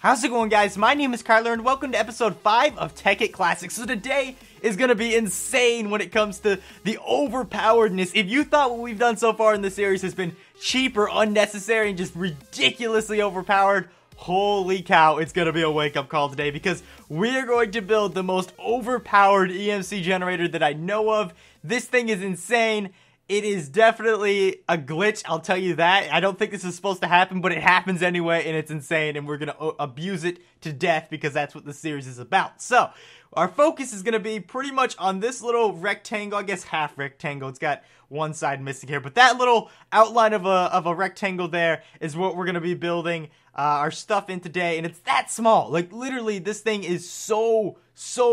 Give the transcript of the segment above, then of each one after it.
How's it going, guys? My name is Kyler and welcome to episode 5 of Tekkit Classic. So today is going to be insane when it comes to the overpoweredness. If you thought what we've done so far in this series has been cheap or unnecessary and just ridiculously overpowered, holy cow, it's going to be a wake-up call today because we're going to build the most overpowered EMC generator that I know of. This thing is insane. It is definitely a glitch, I'll tell you that. I don't think this is supposed to happen, but it happens anyway, and it's insane, and we're going to abuse it to death because that's what the series is about. So, our focus is going to be pretty much on this little rectangle, I guess half rectangle. It's got one side missing here, but that little outline of a rectangle there is what we're going to be building our stuff in today, and it's that small. Like, literally, this thing is so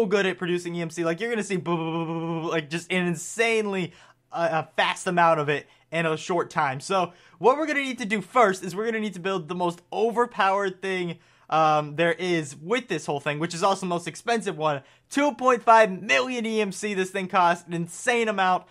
good at producing EMC. Like, you're going to see like just an insanely a fast amount of it in a short time. So what we're going to need to do first is we're going to need to build the most overpowered thing there is with this whole thing, which is also the most expensive one. 2.5 million EMC this thing costs, an insane amount,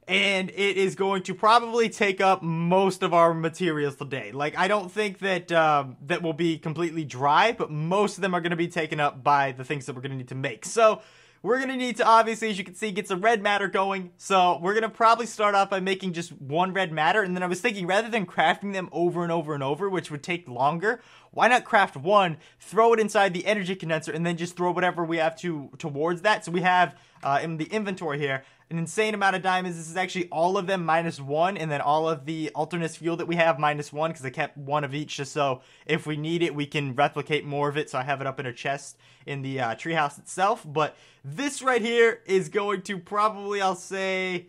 and it is going to probably take up most of our materials today. Like, I don't think that that will be completely dry, but most of them are going to be taken up by the things that we're going to need to make. So we're going to need to, obviously, as you can see, get some red matter going. So we're going to probably start off by making just one red matter. And then I was thinking, rather than crafting them over and over and over, which would take longer, why not craft one, throw it inside the energy condenser, and then just throw whatever we have towards that. So we have in the inventory here an insane amount of diamonds. This is actually all of them minus 1, and then all of the alternate fuel that we have minus 1, because I kept one of each just so if we need it, we can replicate more of it. So I have it up in a chest in the treehouse itself. But this right here is going to probably, I'll say,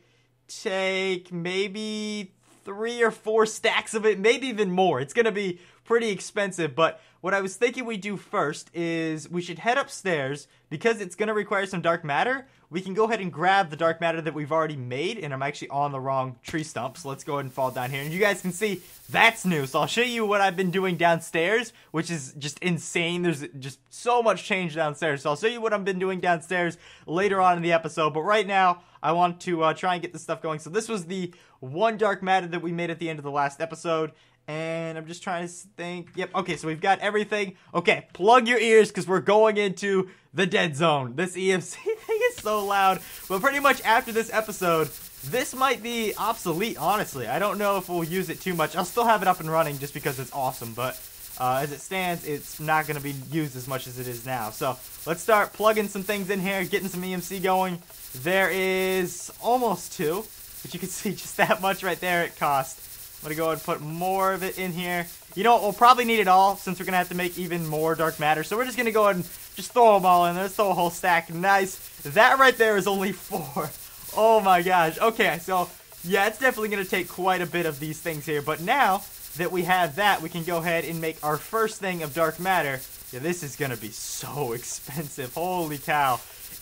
take maybe 3 or 4 stacks of it, maybe even more. It's going to be pretty expensive, but what I was thinking we do first is we should head upstairs. Because it's going to require some dark matter, we can go ahead and grab the dark matter that we've already made, and I'm actually on the wrong tree stump, so let's go ahead and fall down here, and you guys can see that's new. So I'll show you what I've been doing downstairs, which is just insane. There's just so much change downstairs, so I'll show you what I've been doing downstairs later on in the episode, but right now I want to try and get this stuff going. So this was the one dark matter that we made at the end of the last episode, and I'm just trying to think. Yep, okay, so we've got everything. Okay, plug your ears because we're going into the dead zone. This EMC thing is so loud. But pretty much after this episode, this might be obsolete, honestly. I don't know if we'll use it too much. I'll still have it up and running just because it's awesome. But as it stands, it's not going to be used as much as it is now. So let's start plugging some things in here, getting some EMC going. There is almost 2. But you can see just that much right there it cost. I'm going to go ahead and put more of it in here. You know what, we'll probably need it all since we're going to have to make even more dark matter. So we're just going to go ahead and just throw them all in there. Let's throw a whole stack. Nice. That right there is only 4. Oh my gosh. Okay, so yeah, it's definitely going to take quite a bit of these things here. But now that we have that, we can go ahead and make our first thing of dark matter. Yeah, this is going to be so expensive. Holy cow.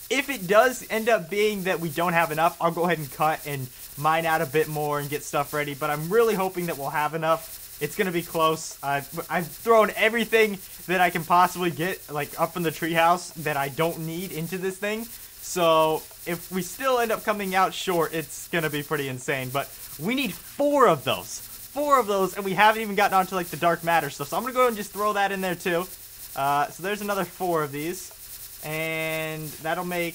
If it does end up being that we don't have enough, I'll go ahead and cut and mine out a bit more and get stuff ready. But I'm really hoping that we'll have enough. It's going to be close. I've thrown everything that I can possibly get, like, up in the treehouse that I don't need into this thing. So if we still end up coming out short, it's going to be pretty insane. But we need 4 of those. 4 of those, and we haven't even gotten onto, like, the dark matter stuff. So I'm going to go ahead and just throw that in there, too. So there's another 4 of these. And that'll make,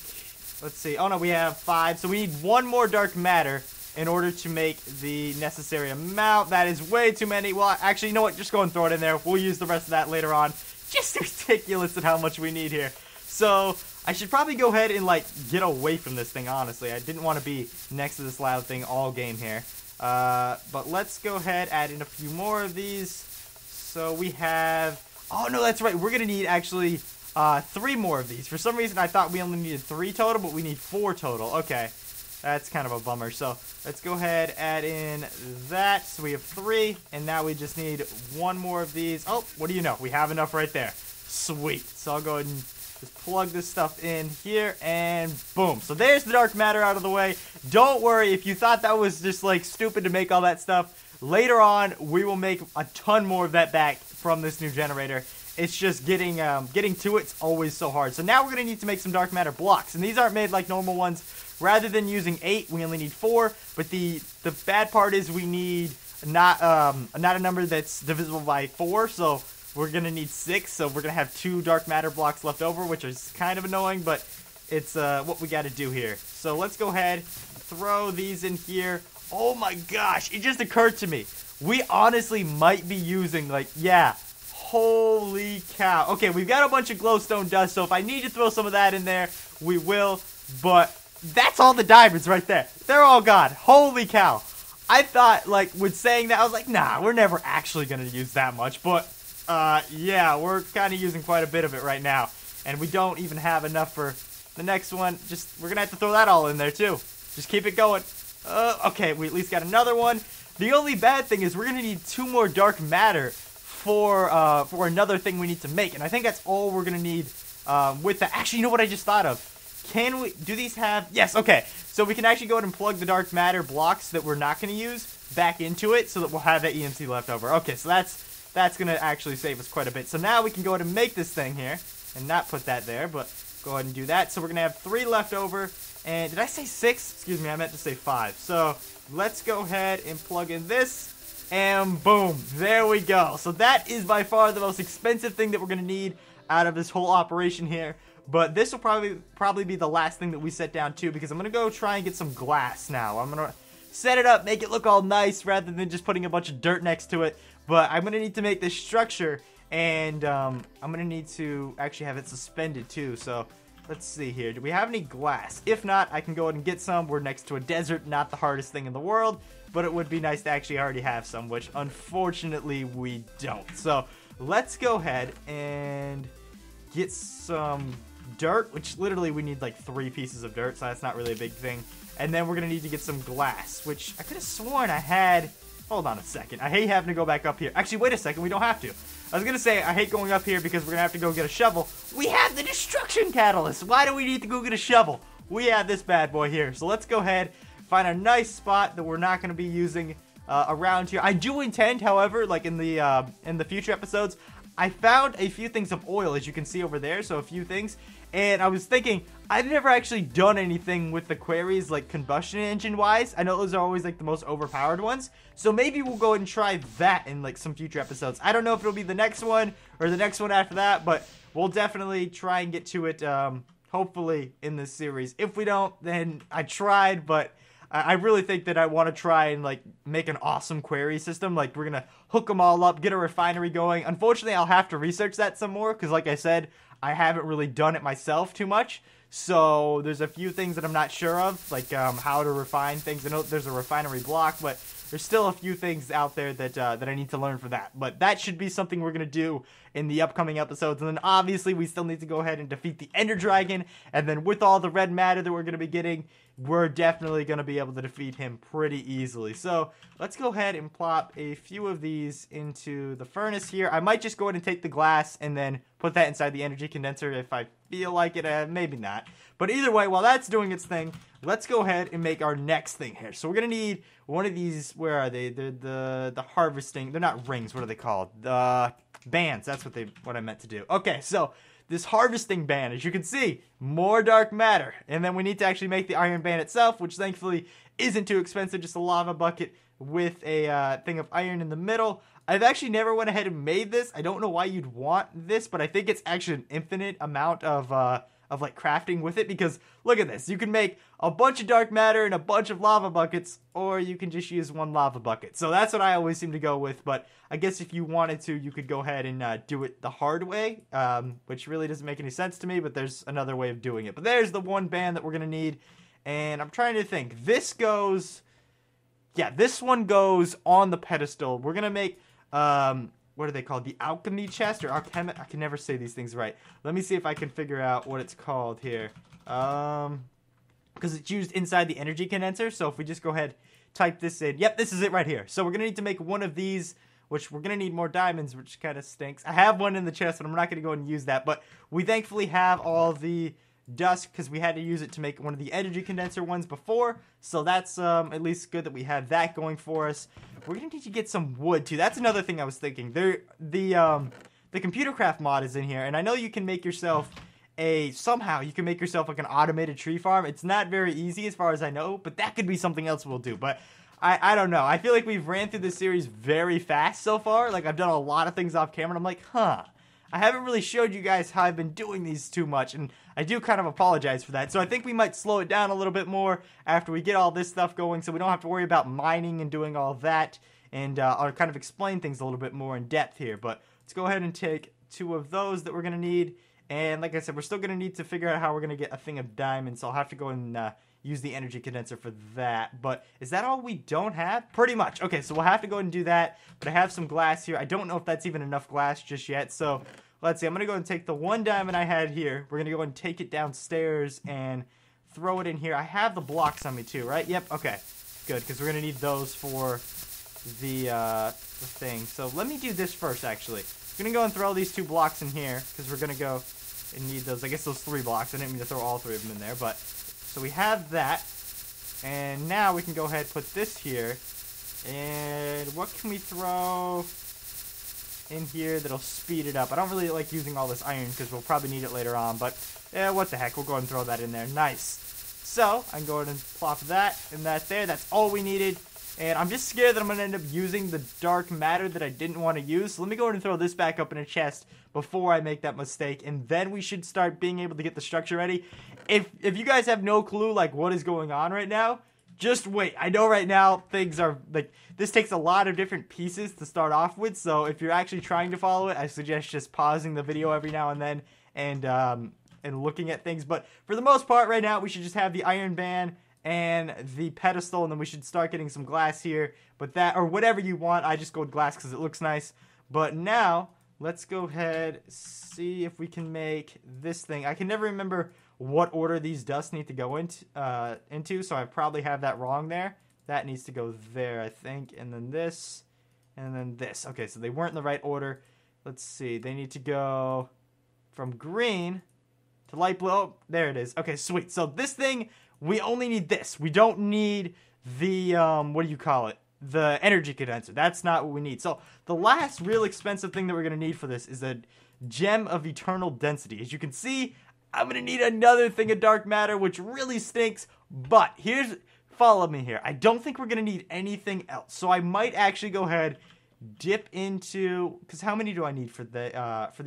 let's see, oh no, we have 5. So we need 1 more dark matter in order to make the necessary amount. That is way too many. Well, actually, you know what? Just go and throw it in there. We'll use the rest of that later on. Just ridiculous at how much we need here. So I should probably go ahead and, like, get away from this thing, honestly. I didn't want to be next to this loud thing all game here. But let's go ahead, add in a few more of these. So we have, oh no, that's right. We're going to need, actually, 3 more of these. For some reason, I thought we only needed 3 total, but we need 4 total. Okay, that's kind of a bummer. So let's go ahead, add in that. So we have 3, and now we just need 1 more of these. Oh, what do you know? We have enough right there. Sweet. So I'll go ahead and just plug this stuff in here, and boom. So there's the dark matter out of the way. Don't worry if you thought that was just, like, stupid to make all that stuff. Later on, we will make a ton more of that back from this new generator. It's just getting to it's always so hard. So now we're going to need to make some dark matter blocks. And these aren't made like normal ones. Rather than using 8, we only need 4. But the bad part is we need not a number that's divisible by 4. So we're going to need 6, so we're going to have 2 dark matter blocks left over, which is kind of annoying, but it's what we got to do here. So let's go ahead, throw these in here. Oh my gosh, it just occurred to me. We honestly might be using, like, yeah, holy cow. Okay, we've got a bunch of glowstone dust, so if I need to throw some of that in there, we will, but that's all the diamonds right there. They're all gone. Holy cow. I thought, like, with saying that, I was like, nah, we're never actually going to use that much, but yeah, we're kind of using quite a bit of it right now, and we don't even have enough for the next one. We're gonna have to throw that all in there too. Just keep it going. Okay, we at least got another one. The only bad thing is we're gonna need 2 more dark matter for another thing we need to make, and I think that's all we're gonna need with that. Actually, you know what I just thought of? Do these have? Yes. Okay, so we can actually go ahead and plug the dark matter blocks that we're not gonna use back into it, so that we'll have that EMC left over. Okay, so that's going to actually save us quite a bit. So now we can go ahead and make this thing here and not put that there, but go ahead and do that. So we're going to have 3 left over. And did I say 6? Excuse me, I meant to say 5. So let's go ahead and plug in this and boom, there we go. So that is by far the most expensive thing that we're going to need out of this whole operation here. But this will probably be the last thing that we set down too, because I'm going to go try and get some glass now. I'm going to set it up, make it look all nice rather than just putting a bunch of dirt next to it. But I'm going to need to make this structure, and I'm going to need to actually have it suspended too. So let's see here. Do we have any glass? If not, I can go ahead and get some. We're next to a desert, not the hardest thing in the world, but it would be nice to actually already have some, which unfortunately we don't. So let's go ahead and get some dirt, which literally we need like 3 pieces of dirt, so that's not really a big thing. And then we're going to need to get some glass, which I could have sworn I had. Hold on a second. I hate having to go back up here. Actually, wait a second. We don't have to. I was going to say I hate going up here because we're going to have to go get a shovel. We have the destruction catalyst. Why do we need to go get a shovel? We have this bad boy here. So let's go ahead, find a nice spot that we're not going to be using around here. I do intend, however, like in the future episodes, I found a few things of oil, as you can see over there. So a few things. And I was thinking, I've never actually done anything with the quarries, like combustion engine wise. I know those are always like the most overpowered ones. So maybe we'll go ahead and try that in like some future episodes. I don't know if it'll be the next one or the next one after that, but we'll definitely try and get to it, hopefully in this series. If we don't, then I tried, but I really think that I want to try and like make an awesome quarry system. Like we're going to hook them all up, get a refinery going. Unfortunately, I'll have to research that some more because like I said, I haven't really done it myself too much. So there's a few things that I'm not sure of, like how to refine things. I know there's a refinery block, but there's still a few things out there that that I need to learn for that. But that should be something we're going to do in the upcoming episodes. And then obviously we still need to go ahead and defeat the Ender Dragon. And then with all the red matter that we're going to be getting, we're definitely going to be able to defeat him pretty easily. So let's go ahead and plop a few of these into the furnace here. I might just go ahead and take the glass and then put that inside the energy condenser if I feel like it. Maybe not. But either way, while that's doing its thing, let's go ahead and make our next thing here. So we're going to need one of these. Where are they? They're the harvesting. They're not rings. What are they called? The bands. That's what I meant to do. Okay, so this harvesting band, as you can see, more dark matter. And then we need to actually make the iron band itself, which thankfully isn't too expensive. Just a lava bucket with a thing of iron in the middle. I've actually never went ahead and made this. I don't know why you'd want this, but I think it's actually an infinite amount of like crafting with it, because look at this. You can make a bunch of dark matter and a bunch of lava buckets, or you can just use one lava bucket. So that's what I always seem to go with, but I guess if you wanted to, you could go ahead and do it the hard way, which really doesn't make any sense to me, but there's another way of doing it. But there's the one band that we're going to need, and I'm trying to think. This goes, yeah, this one goes on the pedestal. We're going to make, what are they called? The alchemy chest or alchemy? I can never say these things right. Let me see if I can figure out what it's called here. Because it's used inside the energy condenser. So if we just go ahead, type this in. Yep, this is it right here. So we're going to need to make one of these, which we're going to need more diamonds, which kind of stinks. I have one in the chest, but I'm not going to go and use that. But we thankfully have all the dust because we had to use it to make one of the energy condenser ones before. So that's at least good that we have that going for us. We're going to need to get some wood too. That's another thing I was thinking. The computer craft mod is in here, and I know you can make yourself somehow you can make yourself like an automated tree farm. It's not very easy as far as I know, but that could be something else we'll do. But I don't know. I feel like we've ran through this series very fast so far. Like, I've done a lot of things off camera, and I'm like, I haven't really showed you guys how I've been doing these too much, and I do kind of apologize for that. So I think we might slow it down a little bit more after we get all this stuff going, so we don't have to worry about mining and doing all that, and I'll kind of explain things a little bit more in depth here. But let's go ahead and take 2 of those that we're going to need, and like I said, we're still going to need to figure out how we're going to get a thing of diamonds, so I'll have to go and use the energy condenser for that. But is that all we don't have? Pretty much. Okay, so we'll have to go and do that, but I have some glass here. I don't know if that's even enough glass just yet, so let's see. I'm going to go and take the 1 diamond I had here. We're going to go and take it downstairs and throw it in here. I have the blocks on me too, right? Yep, okay. Good, because we're going to need those for the thing. So let me do this first, actually. I'm going to go and throw these 2 blocks in here, because we're going to go and need those. I guess those 3 blocks. I didn't mean to throw all 3 of them in there, but so we have that, and now we can go ahead and put this here, and what can we throw in here that'll speed it up? I don't really like using all this iron because we'll probably need it later on, but what the heck, we'll go ahead and throw that in there. Nice. So I can go ahead and plop that and that there. That's all we needed, and I'm just scared that I'm going to end up using the dark matter that I didn't want to use, so let me go ahead and throw this back up in a chest before I make that mistake, and then we should start being able to get the structure ready. If you guys have no clue, like, what is going on right now, just wait. I know right now things are, like, this takes a lot of different pieces to start off with, so if you're actually trying to follow it, I suggest just pausing the video every now and then and looking at things. But for the most part right now, we should just have the iron band and the pedestal, and then we should start getting some glass here. But that, or whatever you want, I just go with glass because it looks nice. But now, let's go ahead, see if we can make this thing. I can never remember what order these dusts need to go into, so I probably have that wrong there. That needs to go there, I think, and then this, and then this. Okay, so they weren't in the right order. Let's see, they need to go from green to light blue. Oh, there it is. Okay, sweet. So this thing, we only need this. We don't need the, what do you call it? The energy condenser. That's not what we need. So the last real expensive thing that we're going to need for this is a gem of eternal density. As you can see, I'm going to need another thing of dark matter, which really stinks. But follow me here. I don't think we're going to need anything else. So I might actually go ahead, dip into, because how many do I need for the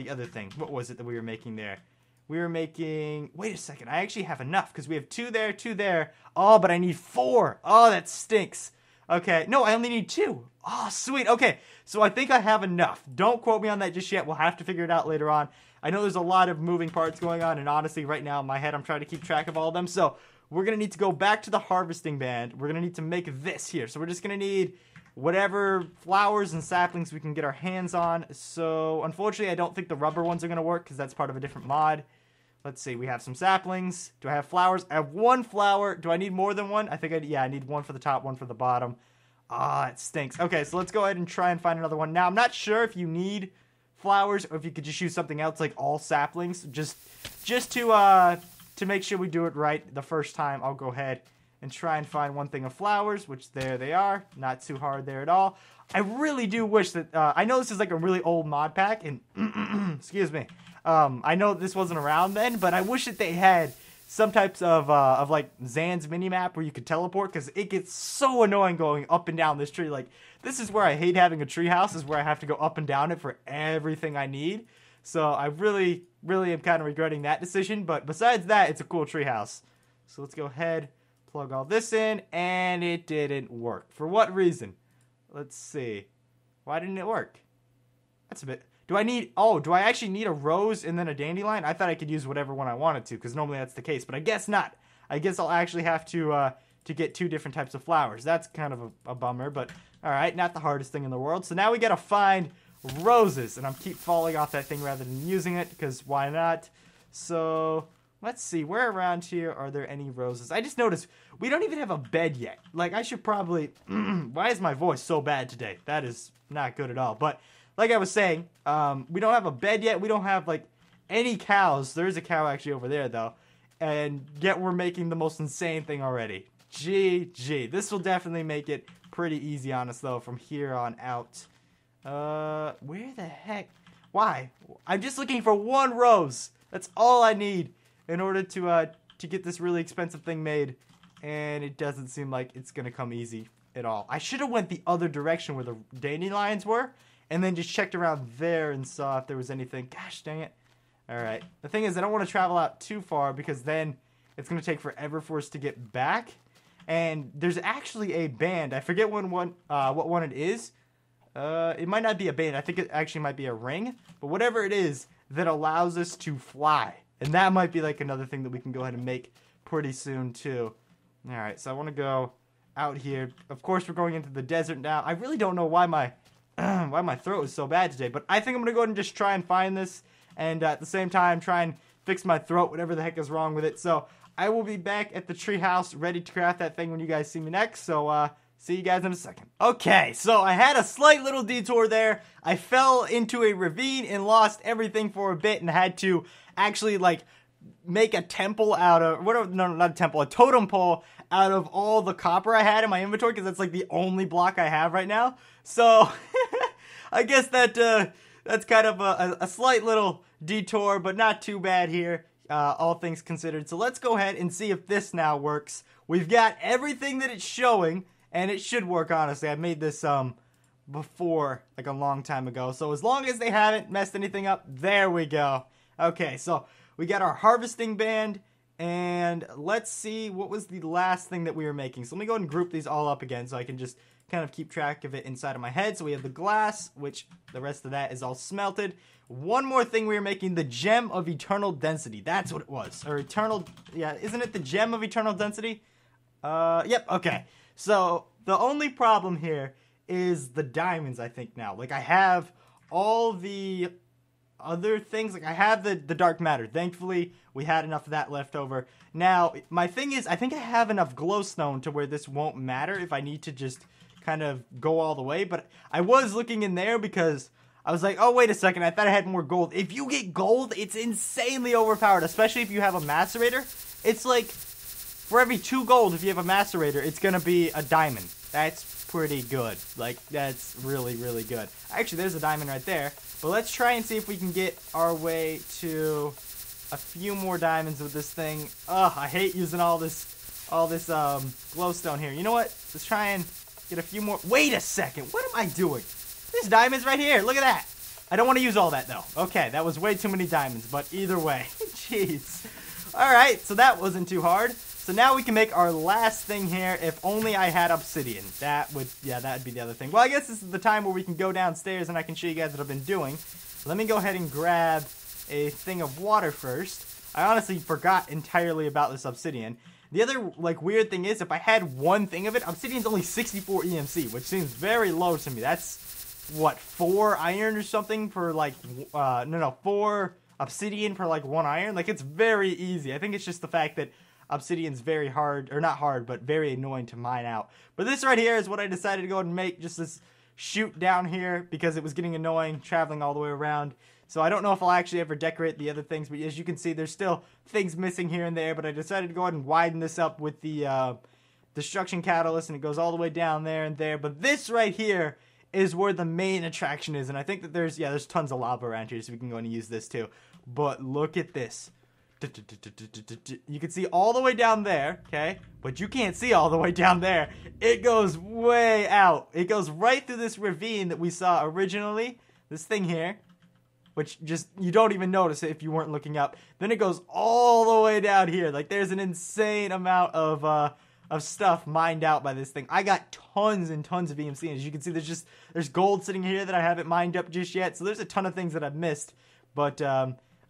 other thing? What was it that we were making there? We were making, wait a second, I actually have enough, because we have 2 there, 2 there. Oh, but I need 4. Oh, that stinks. Okay, no, I only need 2. Oh, sweet. Okay, so I think I have enough. Don't quote me on that just yet. We'll have to figure it out later on. I know there's a lot of moving parts going on, and honestly, right now in my head, I'm trying to keep track of all of them. So we're going to need to go back to the harvesting band. We're going to need to make this here. So we're just going to need whatever flowers and saplings we can get our hands on. So unfortunately, I don't think the rubber ones are going to work because that's part of a different mod. Let's see, we have some saplings. Do I have flowers? I have 1 flower. Do I need more than 1? I think I need 1 for the top, 1 for the bottom. Ah, it stinks. Okay, so let's go ahead and try and find another one. Now, I'm not sure if you need flowers or if you could just use something else like all saplings. Just to make sure we do it right the first time, I'll go ahead and try and find 1 thing of flowers, which there they are. Not too hard there at all. I really do wish that, I know this is like a really old mod pack, and, excuse me. I know this wasn't around then, but I wish that they had some types of like Zan's minimap where you could teleport, because it gets so annoying going up and down this tree. Like, this is where I hate having a tree house, is where I have to go up and down it for everything I need. So I really am kind of regretting that decision, but besides that, it's a cool tree house. So let's go ahead, plug all this in, and it didn't work. For what reason? Let's see. Why didn't it work? That's a bit... do I actually need a rose and then a dandelion? I thought I could use whatever one I wanted to, because normally that's the case, but I guess not. I guess I'll actually have to get 2 different types of flowers. That's kind of a bummer, but alright, not the hardest thing in the world. So now we gotta find roses, and I'm keep falling off that thing rather than using it, because why not? So, let's see, where around here are there any roses? I just noticed we don't even have a bed yet. Like, I should probably... why is my voice so bad today? That is not good at all, but... like I was saying, we don't have a bed yet. We don't have, like, any cows. There's a cow actually over there, though. And yet we're making the most insane thing already. GG. This will definitely make it pretty easy on us, though, from here on out. Where the heck? Why? I'm just looking for 1 rose. That's all I need in order to get this really expensive thing made. And it doesn't seem like it's going to come easy. at all. I should have went the other direction where the dandelions were, and then just checked around there and saw if there was anything. Gosh dang it. Alright. The thing is, I don't want to travel out too far, because then it's going to take forever for us to get back. And there's actually a band. I forget what one it is. It might not be a band. I think it actually might be a ring. But whatever it is that allows us to fly. And that might be like another thing that we can go ahead and make pretty soon too. Alright, so I want to go out here. Of course, we're going into the desert now. I really don't know why my throat is so bad today. But I think I'm going to go ahead and just try and find this. And at the same time, try and fix my throat, whatever the heck is wrong with it. So I will be back at the treehouse ready to craft that thing when you guys see me next. So, see you guys in a second. Okay, so I had a slight little detour there. I fell into a ravine and lost everything for a bit and had to actually, like, make a temple out of, no, not a temple, a totem pole out of all the copper I had in my inventory, because that's, like, the only block I have right now. So, I guess that's kind of a slight little detour, but not too bad here. All things considered. So let's go ahead and see if this now works. We've got everything that it's showing, and it should work, honestly. I made this before, like a long time ago. So as long as they haven't messed anything up, there we go. Okay, so we got our harvesting band, and let's see what was the last thing that we were making. So let me go ahead and group these all up again so I can just kind of keep track of it inside of my head. So we have the glass, which the rest of that is all smelted. One more thing we were making, the gem of eternal density. That's what it was. Or eternal, yeah, isn't it the gem of eternal density? Yep, okay. So the only problem here is the diamonds, I think now. Like, I have all the other things. Like, I have the dark matter. Thankfully, we had enough of that left over. Now, my thing is, I think I have enough glowstone to where this won't matter if I need to just kind of go all the way. But I was looking in there because I was like, oh, wait a second, I thought I had more gold. If you get gold, it's insanely overpowered, especially if you have a macerator. It's like, for every 2 gold, if you have a macerator, it's going to be a diamond. That's pretty good. Like, that's really, really good. Actually, there's a diamond right there. But let's try and see if we can get our way to a few more diamonds with this thing. Ugh, I hate using all this glowstone here. You know what? Let's try and get a few more. Wait a second, what am I doing? There's diamonds right here. Look at that. I don't want to use all that, though. Okay, that was way too many diamonds, but either way. Jeez. Alright, so that wasn't too hard. So now we can make our last thing here. If only I had obsidian. That would be the other thing. Well, I guess this is the time where we can go downstairs and I can show you guys what I've been doing. Let me go ahead and grab a thing of water first. I honestly forgot entirely about this obsidian. The other, like, weird thing is, if I had one thing of it, obsidian's only 64 EMC, which seems very low to me. That's what, 4 iron or something for like, 4 obsidian for like 1 iron? Like, it's very easy. I think it's just the fact that obsidian's very hard, or not hard, but very annoying to mine out. But this right here is what I decided to go ahead and make, just this chute down here, because it was getting annoying traveling all the way around. So I don't know if I'll actually ever decorate the other things, but as you can see, there's still things missing here and there, but I decided to go ahead and widen this up with the destruction catalyst, and it goes all the way down there and there. But this right here is where the main attraction is, and I think that there's tons of lava around here, so we can go and use this too. But look at this. You can see all the way down there, okay? But you can't see all the way down there. It goes way out. It goes right through this ravine that we saw originally, this thing here, which just, you don't even notice it if you weren't looking up. Then it goes all the way down here. Like, there's an insane amount of stuff mined out by this thing. I got tons and tons of EMC. As you can see, there's gold sitting here that I haven't mined up just yet. So there's a ton of things that I've missed. But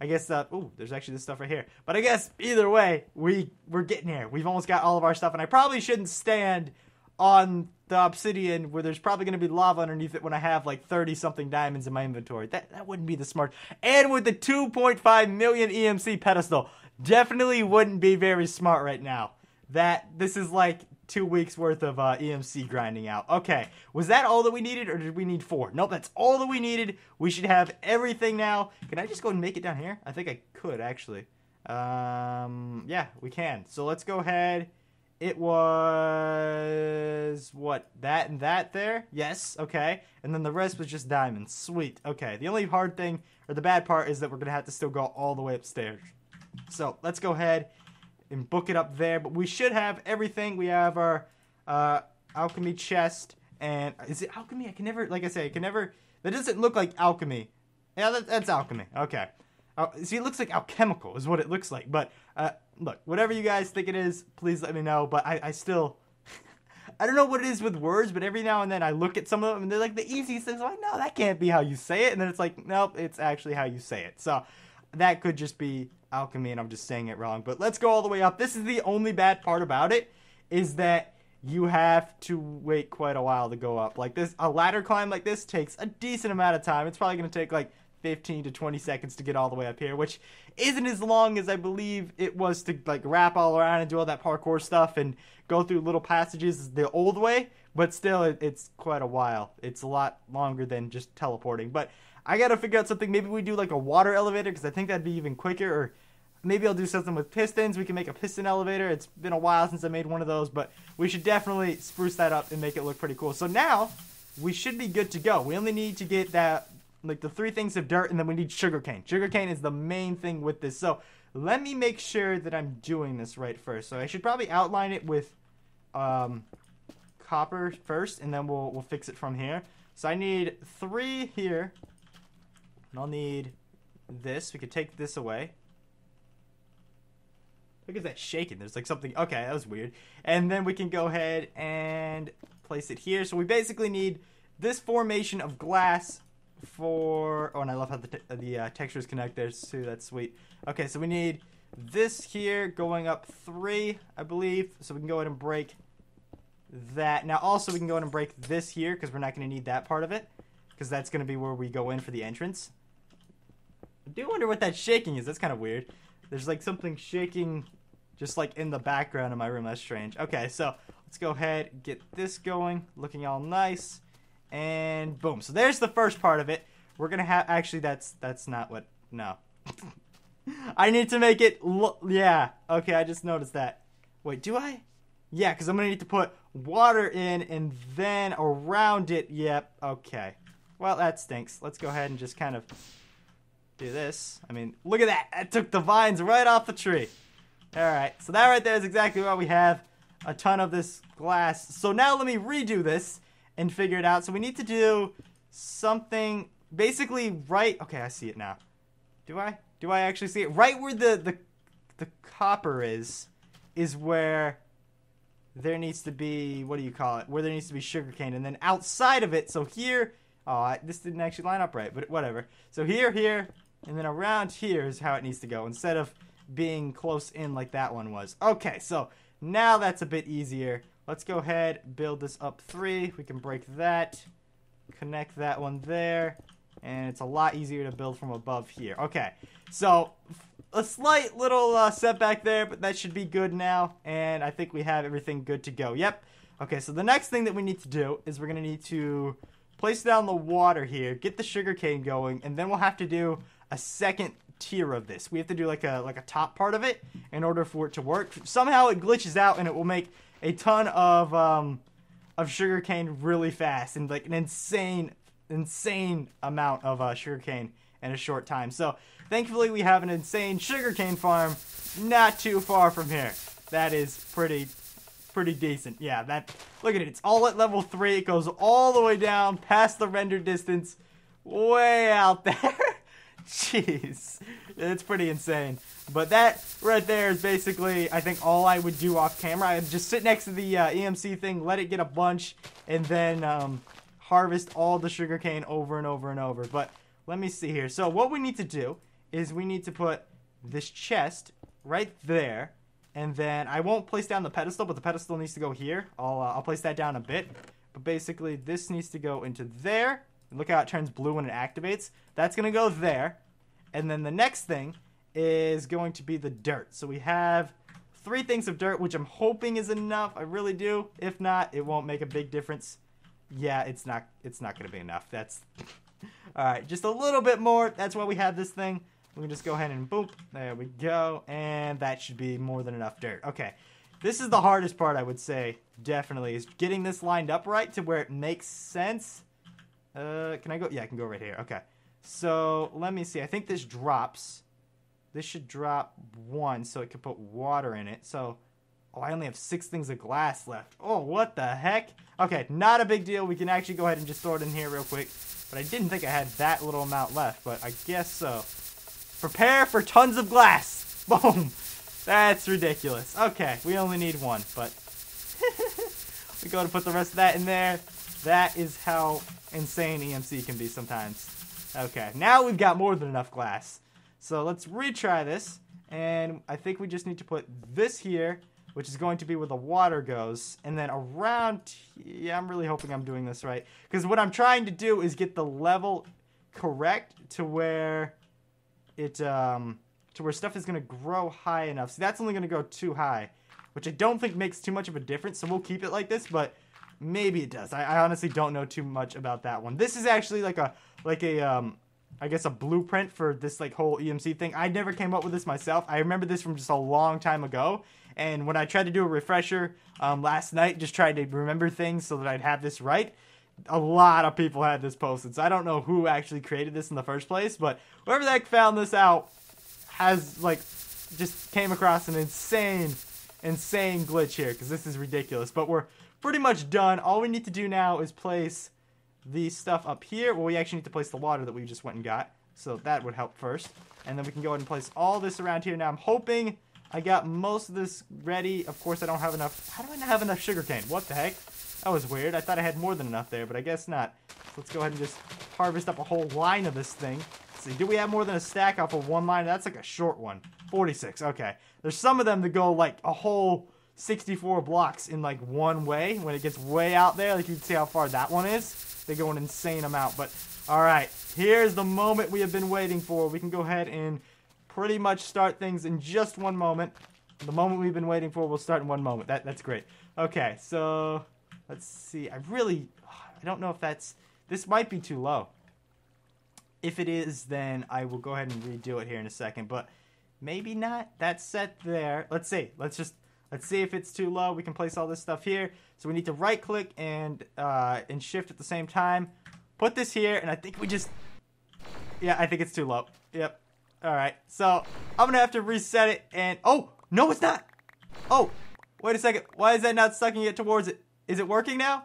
I guess ooh, there's actually this stuff right here. But I guess either way, we're getting here. We've almost got all of our stuff, and I probably shouldn't stand on the obsidian where there's probably going to be lava underneath it when I have like 30 something diamonds in my inventory. That wouldn't be the smart. And with the 2.5 million EMC pedestal, definitely wouldn't be very smart right now. This is like 2 weeks worth of EMC grinding out. Okay, was that all that we needed, or did we need 4? Nope, that's all that we needed. We should have everything now. Can I just go and make it down here? I think I could, actually. Yeah, we can. So let's go ahead. It was, what, that and that there? Yes, okay. And then the rest was just diamonds. Sweet, okay. The only hard thing, or the bad part, is that we're going to have to still go all the way upstairs. So let's go ahead and book it up there. But we should have everything. We have our alchemy chest. And is it alchemy? I can never, like I say, I can never, that doesn't look like alchemy. Yeah, that's alchemy. Okay. See, it looks like alchemical is what it looks like. But, look, whatever you guys think it is, please let me know. But I still, I don't know what it is with words, but every now and then I look at some of them and they're like the easiest things. I'm like, no, that can't be how you say it. And then it's like, nope, it's actually how you say it. So that could just be alchemy and I'm just saying it wrong. But let's go all the way up. This is the only bad part about it, is that you have to wait quite a while to go up. Like this, a ladder climb like this takes a decent amount of time. It's probably going to take like 15 to 20 seconds to get all the way up here, which isn't as long as I believe it was to like wrap all around and do all that parkour stuff and go through little passages the old way, but still it's quite a while. It's a lot longer than just teleporting. But I gotta figure out something. Maybe we do like a water elevator, because I think that'd be even quicker, or maybe I'll do something with pistons. We can make a piston elevator. It's been a while since I made one of those, but we should definitely spruce that up and make it look pretty cool. So now we should be good to go. We only need to get that, like the 3 things of dirt, and then we need sugarcane. Sugarcane is the main thing with this. So let me make sure that I'm doing this right first. So I should probably outline it with copper first, and then we'll fix it from here. So I need 3 here, and I'll need this. We could take this away. Look at that shaking. There's like something. Okay, that was weird. And then we can go ahead and place it here. So we basically need this formation of glass for... Oh, and I love how the textures connect there too. That's sweet. Okay, so we need this here going up 3, I believe. So we can go ahead and break that. Now also we can go ahead and break this here, because we're not going to need that part of it, because that's going to be where we go in for the entrance. I do wonder what that shaking is. That's kind of weird. There's like something shaking just like in the background of my room. That's strange. Okay, so let's go ahead, get this going, looking all nice, and boom. So there's the first part of it. We're gonna have, actually that's not what, no. I need to make it yeah, okay, I just noticed that. Wait, do I? Yeah, because I'm gonna need to put water in and then around it. Yep, okay. Well, that stinks. Let's go ahead and just kind of do this. I mean, look at that. That took the vines right off the tree. Alright, so that right there is exactly why we have a ton of this glass. So now let me redo this and figure it out. So we need to do something basically right... Okay, I see it now. Do I? Do I actually see it? Right where the copper is where there needs to be... What do you call it? Where there needs to be sugarcane. And then outside of it, so here... Oh, this didn't actually line up right, but whatever. So here, and then around here is how it needs to go, instead of being close in like that one was. Okay, so now that's a bit easier. Let's go ahead, build this up 3. We can break that, connect that one there, and it's a lot easier to build from above here. Okay, so a slight little setback there, but that should be good now, and I think we have everything good to go. Yep. Okay, so the next thing that we need to do is we're going to need to place down the water here, get the sugarcane going, and then we'll have to do a second tier of this. We have to do like a top part of it in order for it to work. Somehow it glitches out and it will make a ton of sugarcane really fast, and like an insane amount of sugarcane in a short time. So thankfully we have an insane sugarcane farm not too far from here. That is pretty decent. Yeah, look at it. It's all at level 3. It goes all the way down past the render distance, way out there. Jeez, it's pretty insane. But that right there is basically, I think, all I would do off camera. I'd just sit next to the EMC thing, let it get a bunch, and then harvest all the sugarcane over and over and over. But let me see here. So what we need to do is we need to put this chest right there. And then I won't place down the pedestal, but the pedestal needs to go here. I'll place that down a bit. But basically, this needs to go into there. And look how it turns blue when it activates. That's going to go there. And then the next thing is going to be the dirt. So we have 3 things of dirt, which I'm hoping is enough. I really do. If not, it won't make a big difference. Yeah, it's not going to be enough. That's all right. Just a little bit more. That's why we have this thing. We can just go ahead and boop. There we go. And that should be more than enough dirt. Okay. This is the hardest part, I would say, definitely, is getting this lined up right to where it makes sense. Can I go? Yeah, I can go right here. Okay. So, let me see. I think this drops. This should drop 1 so it can put water in it. So, Oh, I only have 6 things of glass left. Oh, what the heck? Okay, not a big deal. We can actually go ahead and just throw it in here real quick. But I didn't think I had that little amount left, but I guess so. Prepare for tons of glass. Boom. That's ridiculous. Okay, we only need 1, but we go to put the rest of that in there. That is how insane EMC can be sometimes. Okay, now we've got more than enough glass. So let's retry this. And I think we just need to put this here, which is going to be where the water goes. And then around, yeah, I'm really hoping I'm doing this right. Because what I'm trying to do is get the level correct to where it, to where stuff is going to grow high enough. So that's only going to go too high, which I don't think makes too much of a difference. So we'll keep it like this, but maybe it does. I honestly don't know too much about that one. This is actually like a I guess a blueprint for this like whole EMC thing. I never came up with this myself. I remember this from just a long time ago. And when I tried to do a refresher last night, just tried to remember things so that I'd have this right, a lot of people had this posted. So I don't know who actually created this in the first place, but whoever the heck found this out has like just came across an insane glitch here, because this is ridiculous. But we're pretty much done. All we need to do now is place the stuff up here. Well, we actually need to place the water that we just went and got, so that would help first. And then we can go ahead and place all this around here. Now I'm hoping I got most of this ready. Of course I don't have enough. How do I not have enough sugarcane? What the heck? That was weird. I thought I had more than enough there, but I guess not. So let's go ahead and just harvest up a whole line of this thing. Let's see, do we have more than a stack off of one line? That's like a short one. 46, okay. There's some of them that go like a whole 64 blocks in like one way. When it gets way out there, like you can see how far that one is. They go an insane amount. But alright, here's the moment we have been waiting for. We can go ahead and pretty much start things in just one moment. The moment we've been waiting for will start in one moment. That's great. Okay, so let's see. I don't know if this might be too low. If it is, then I will go ahead and redo it here in a second, but maybe not. That's set there. Let's see. Let's see if it's too low. We can place all this stuff here. So we need to right click and shift at the same time. Put this here, and I think we just, yeah, I think it's too low. Yep. All right. So I'm gonna have to reset it. And oh no, it's not. Oh, wait a second. Why is that not sucking it towards it? Is it working now?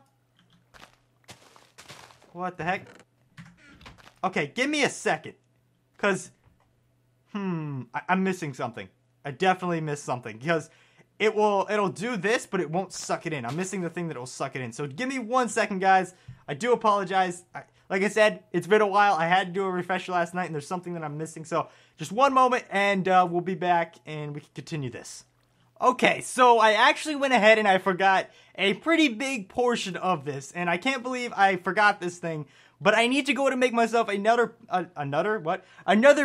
What the heck? Okay, give me a second, cause I'm missing something. I definitely missed something, because it'll do this, but it won't suck it in. I'm missing the thing that will suck it in. So give me 1 second, guys. I do apologize. Like I said, it's been a while. I had to do a refresher last night, and there's something that I'm missing. So just one moment, and we'll be back, and we can continue this. Okay, so I actually went ahead and I forgot a pretty big portion of this, and I can't believe I forgot this thing. But I need to go to make myself another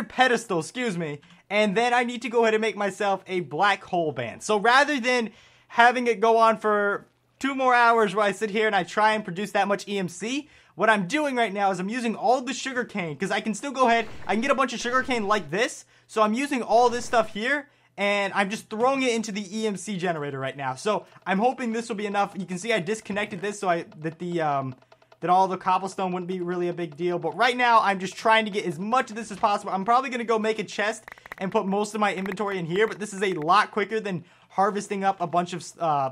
pedestal, excuse me. And then I need to go ahead and make myself a black hole band. So rather than having it go on for 2 more hours where I sit here and I try and produce that much EMC, what I'm doing right now is I'm using all the sugarcane, because I can still go ahead, I can get a bunch of sugarcane like this. So I'm using all this stuff here, and I'm just throwing it into the EMC generator right now. So I'm hoping this will be enough. You can see I disconnected this so that all the cobblestone wouldn't be really a big deal. But right now, I'm just trying to get as much of this as possible. I'm probably going to go make a chest and put most of my inventory in here, but this is a lot quicker than harvesting up a bunch of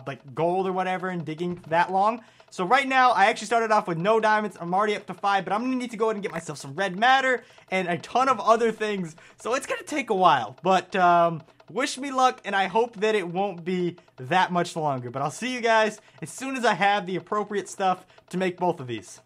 like gold or whatever and digging that long. So right now, I actually started off with no diamonds. I'm already up to 5, but I'm going to need to go ahead and get myself some red matter and a ton of other things. So it's going to take a while, but wish me luck, and I hope that it won't be that much longer. But I'll see you guys as soon as I have the appropriate stuff to make both of these.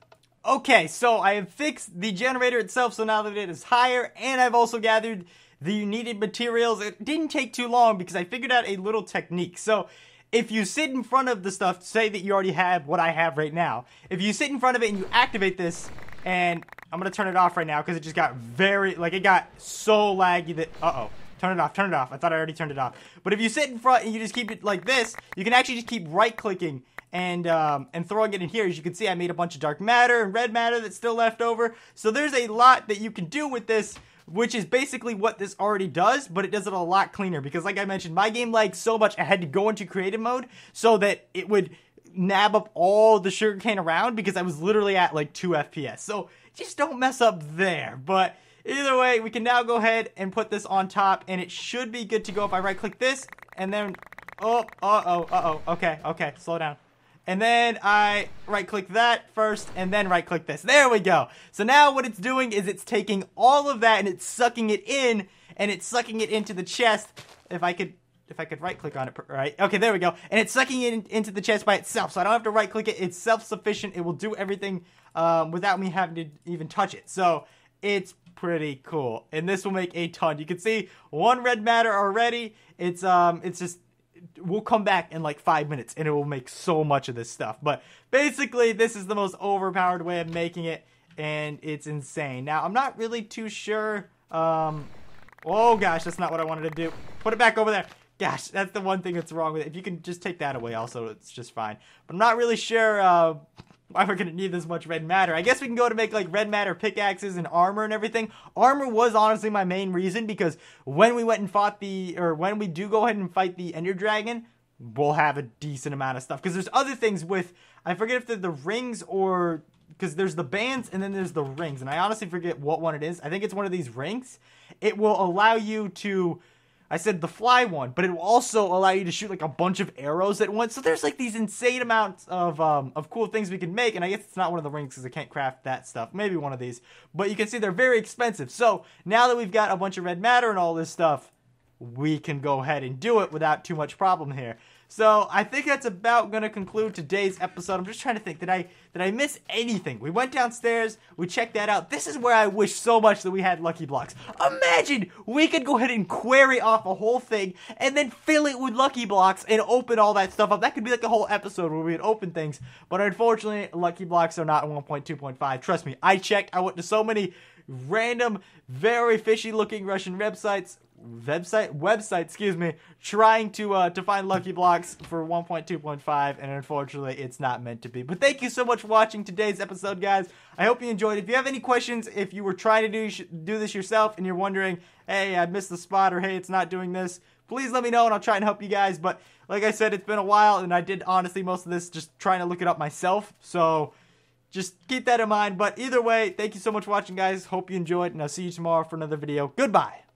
Okay, so I have fixed the generator itself, so now that it is higher, and I've also gathered the needed materials. It didn't take too long because I figured out a little technique. So if you sit in front of the stuff, say that you already have what I have right now. If you sit in front of it and you activate this, and I'm going to turn it off right now because it just got it got so laggy that, turn it off. I thought I already turned it off. But if you sit in front and you just keep it like this, you can actually just keep right-clicking and throwing it in here. As you can see, I made a bunch of dark matter and red matter that's still left over. So there's a lot that you can do with this, which is basically what this already does, but it does it a lot cleaner. Because like I mentioned, my game lagged so much, I had to go into creative mode so that it would nab up all the sugarcane around, because I was literally at like 2 FPS. So just don't mess up there. But either way, we can now go ahead and put this on top, and it should be good to go if I right-click this, and then Oh, okay, slow down. And then I right-click that first, and then right-click this. There we go. So now what it's doing is it's taking all of that, and it's sucking it in, and it's sucking it into the chest. If I could right-click on it, right? Okay, there we go. And it's sucking it into the chest by itself, so I don't have to right-click it. It's self-sufficient. It will do everything without me having to even touch it. So it's pretty cool, and this will make a ton. You can see 1 red matter already. It's just... We'll come back in like 5 minutes and it will make so much of this stuff. But basically, this is the most overpowered way of making it, and it's insane. Now, I'm not really too sure. Oh gosh, that's not what I wanted to do. Put it back over there. Gosh, that's the one thing that's wrong with it. If you can just take that away also, it's just fine. But I'm not really sure why we're going to need this much red matter. I guess we can go to make like red matter pickaxes and armor and everything. Armor was honestly my main reason, because when we went and fought when we do go ahead and fight the Ender Dragon, we'll have a decent amount of stuff. Because there's other things with, I forget if they're the rings or, because there's the bands and then there's the rings. And I honestly forget what one it is. I think it's one of these rings. It will allow you to... I said the fly one, but it will also allow you to shoot like a bunch of arrows at once. So there's like these insane amounts of cool things we can make. And I guess it's not one of the rings because I can't craft that stuff. Maybe one of these. But you can see they're very expensive. So now that we've got a bunch of red matter and all this stuff, we can go ahead and do it without too much problem here. So I think that's about going to conclude today's episode. I'm just trying to think, did I miss anything? We went downstairs, we checked that out. This is where I wish so much that we had lucky blocks. Imagine we could go ahead and query off a whole thing and then fill it with lucky blocks and open all that stuff up. That could be like a whole episode where we would open things. But unfortunately, lucky blocks are not in 1.2.5. Trust me, I checked. I went to so many random, very fishy looking Russian websites, trying to find lucky blocks for 1.2.5, and unfortunately it's not meant to be. But thank you so much for watching today's episode, guys. I hope you enjoyed. If you have any questions, if you were trying to do this yourself and you're wondering, hey, I missed the spot, or hey, it's not doing this, please let me know and I'll try and help you guys. But like I said, it's been a while, and I did honestly most of this just trying to look it up myself, so just keep that in mind. But either way, thank you so much for watching, guys. Hope you enjoyed, and I'll see you tomorrow for another video. Goodbye.